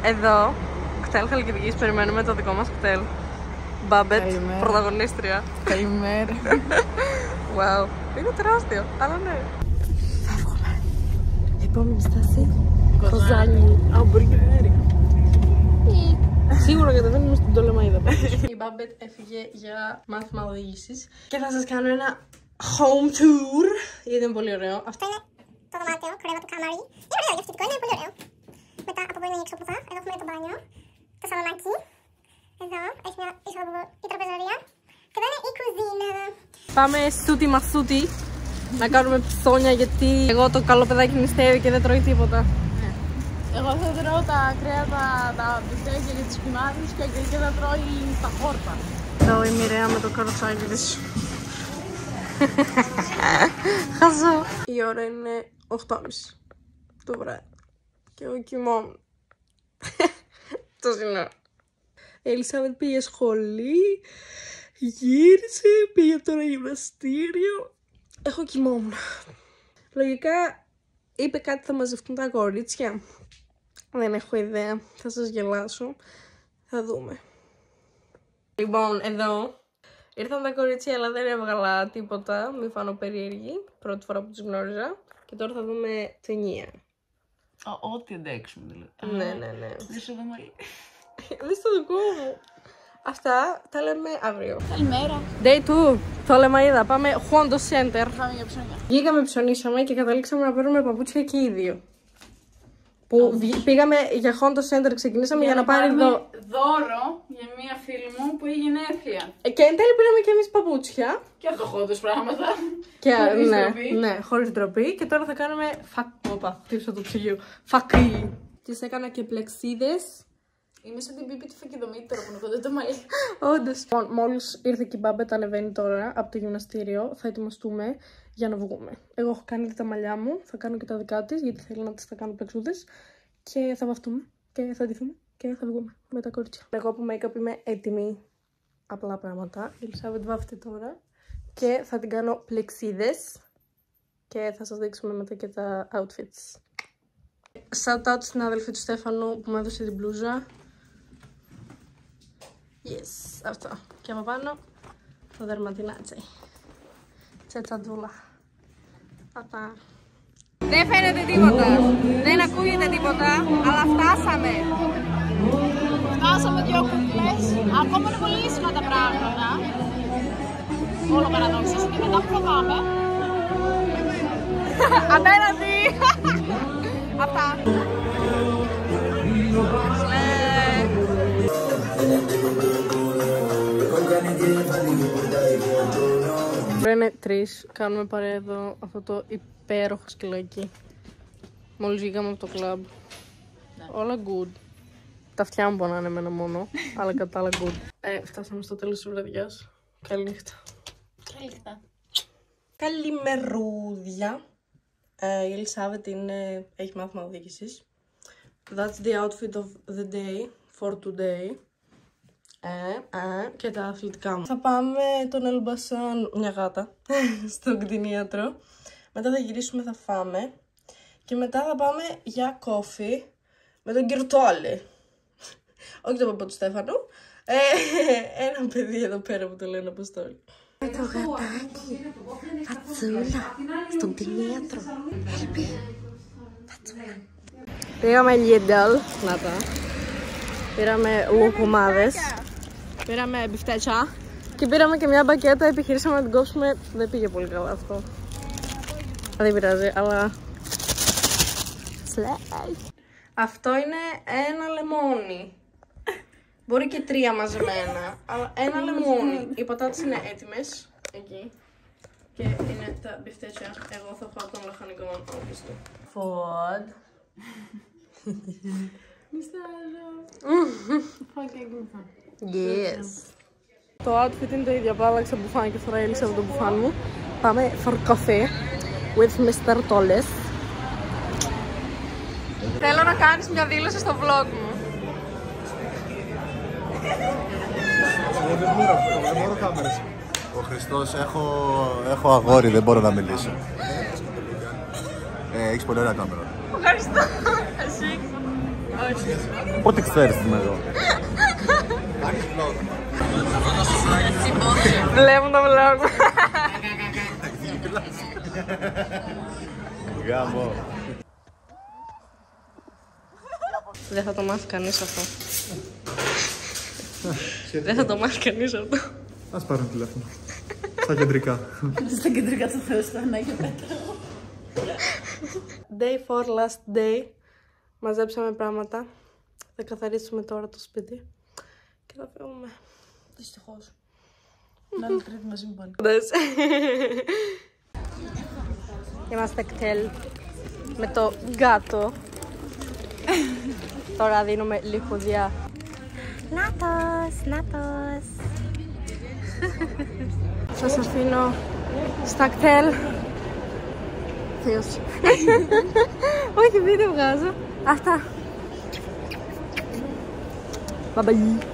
Εδώ, κτέλ Χαλκιδικής, περιμένουμε το δικό μας κτέλ. Μπάμπετ, πρωταγωνίστρια. Καλημέρα. Wow, είναι τεράστιο, αλλά ναι. Φεύγουμε. Επόμενη στάση, Κοζάνη. Α, μπορεί και μέρη. Σίγουρα κατεβαίνουμε στην Πτολεμαΐδα. Η Μπάμπετ έφυγε για μάθημα οδήγησης και θα σας κάνω ένα home tour, γιατί είναι πολύ ωραίο. Αυτό είναι το δωμάτιο, κορεύω το κάμαρι. Είναι ωραίο, γευστικό, είναι πολύ ωραίο. Μετά από εδώ είναι η εξώπουδα, εδώ έχουμε το μπάνιο, το σαλονάκι. Εδώ έχει μια είσοδο η τραπεζαρία. Και εδώ είναι η κουζίνα. Πάμε σούτι μασούτι να κάνουμε ψώνια, γιατί εγώ το καλό παιδάκι νηστεύει και δεν τρώει τίποτα. Εγώ θα τρώω τα κρέατα, τα μπιφτέκια και τις σπινάδες και θα τρώει τα χόρτα. Εδώ η Μοιραία με το καροτσάκι της. Χαζό. Η ώρα είναι 8:30 το βράδυ και εγώ κοιμόμουν. Τόση ώρα. Η Ελισάβετ πήγε σχολή, γύρισε, πήγε τώρα γυμναστήριο. Εγώ κοιμόμουν. Λογικά είπε κάτι θα μαζευτούν τα κορίτσια. Δεν έχω ιδέα, θα σας γελάσω. Θα δούμε. Λοιπόν, εδώ ήρθαν τα κορίτσια, αλλά δεν έβγαλα τίποτα. Μη φάνω περίεργη. Πρώτη φορά που τους γνώριζα. Και τώρα θα δούμε ταινία. Ό,τι αντέξουμε δηλαδή. Ναι. Δες εδώ μαλλί. Δες το δικό μου. Αυτά τα λέμε αύριο. Καλημέρα. Day 2, Πτολεμαΐδα. Πάμε Hondo Center. Πάμε για ψώνια. Βγήκαμε, ψωνίσαμε και καταλήξαμε να παίρνουμε παπούτσια και οι δύο. Που πήγαμε για Hondo Center, ξεκινήσαμε για να πάρει δώρο για μία φίλη μου που έχει γενέθλια. Και εν τέλει πήραμε και εμείς παπούτσια. Και φτωχόντως πράγματα. Και χωρίς ναι, ντροπή. ναι, χωρίς ντροπή. Και τώρα θα κάνουμε χτύπησα το ψυγείο. Φακί. Τις έκανα και πλεξίδες. Είμαι σαν την Πίπη τη Φακιδομήτρα που νοκόνται το μαλλί. Όντως. Μόλις ήρθε και η Μπάμπετ, ανεβαίνει τώρα από το γυμναστήριο. Θα ετοιμαστούμε για να βγούμε. Εγώ έχω κάνει τα μαλλιά μου, θα κάνω και τα δικά της, γιατί θέλω να τις τα κάνω πλεξούδες. Και θα βαφτούμε και θα ντυθούμε και θα βγούμε με τα κορίτσια. Εγώ από make-up είμαι έτοιμη. Απλά πράγματα. Η Ελισάβετ βάφτει τώρα. Και θα την κάνω πλεξίδες. Και θα σας δείξουμε μετά και τα outfits. Shout out στην αδελφή του Στέφανου που μου έδωσε την μπλούζα. Yes, αυτό. Και από πάνω το δερματινάτσι. Τσετσαντούλα. Αυτά. Δεν φαίνεται τίποτα. Δεν ακούγεται τίποτα, αλλά φτάσαμε. Φτάσαμε 2 κουκλές. Ακόμα είναι πολύ ήσυχα τα πράγματα. Όλο παραδόξως. Και μετά που θα πάμε. Απέναντι! Αυτά. Είναι 3, κάνουμε παρέα εδώ αυτό το υπέροχο σκυλάκι. Μόλις βγήκαμε από το κλαμπ. Όλα good. Τα αυτιά μου πονάνε εμένα μόνο, αλλά κατά άλλα good. Φτάσαμε στο τέλος της βραδιάς. Καληνύχτα. Καληνύχτα. Καλημερούδια. Η Ελισάβετ έχει μάθημα οδήγησης. That's the outfit of the day for today. Και τα αθλητικά μου. Θα πάμε τον Ελμπασάν, μια γάτα, στον κτηνίατρο. Μετά θα γυρίσουμε, θα φάμε. Και μετά θα πάμε για κόφι με τον Κυρτόλη. Όχι τον παππού του Στέφανου. Ένα παιδί εδώ πέρα που το λένε Αποστόλη. Το γατάκι, Φατσούλα, στον κτηνίατρο. Έλπη, Φατσούλα. Πήγαμε Lidl, να τα. Πήραμε λουκουμάδες. Πήραμε μπιφτέτσια. Και πήραμε και μια μπακέτα, επιχειρήσαμε να την κόψουμε. Δεν πήγε πολύ καλά αυτό. Δεν πειράζει, αλλά... Αυτό είναι ένα λεμόνι. Μπορεί και 3 μαζεμένα, αλλά ένα λεμόνι. Οι πατάτες είναι έτοιμες. Εκεί. Και είναι τα μπιφτέτσια. Εγώ θα φάω τον λαχανικό μου όπιστο. Φωντ. Yes. Το outfit είναι το ίδιο, απλά άλλαξα μπουφάν και φορά έλεισα από το μπουφάν μου. Πάμε for coffee with Mr. Tolles. Θέλω να κάνεις μια δήλωση στο vlog μου. Δεν μπορώ κάμερες. Ο Χριστός, έχω αγόρι, δεν μπορώ να μιλήσω. Έχεις πολύ ωραία κάμερα. Ευχαριστώ. Εσύ. Ό,τι ξέρεις είμαι εγώ. Βλέπουν το vlog. Γάμο. Δεν θα το μάθει κανείς αυτό. Δεν θα το μάθει κανείς αυτό. Ας πάρουν τηλέφωνο. Στα κεντρικά. Στα κεντρικά του Θεού, στο Ανάγιο Πέτρο. Day 4, last day. Μαζέψαμε πράγματα. Θα καθαρίσουμε τώρα το σπίτι. Και θα φύγουμε. Δυστυχώς. Να είναι τρίτη μαζί μου πάλι. Είμαστε κτέλ με το γκάτο. Τώρα δίνουμε λιχουδιά. Νάτος. Σας αφήνω στα κτέλ. Θεός. Όχι, βίντεο βγάζω. Αυτά. Bye bye.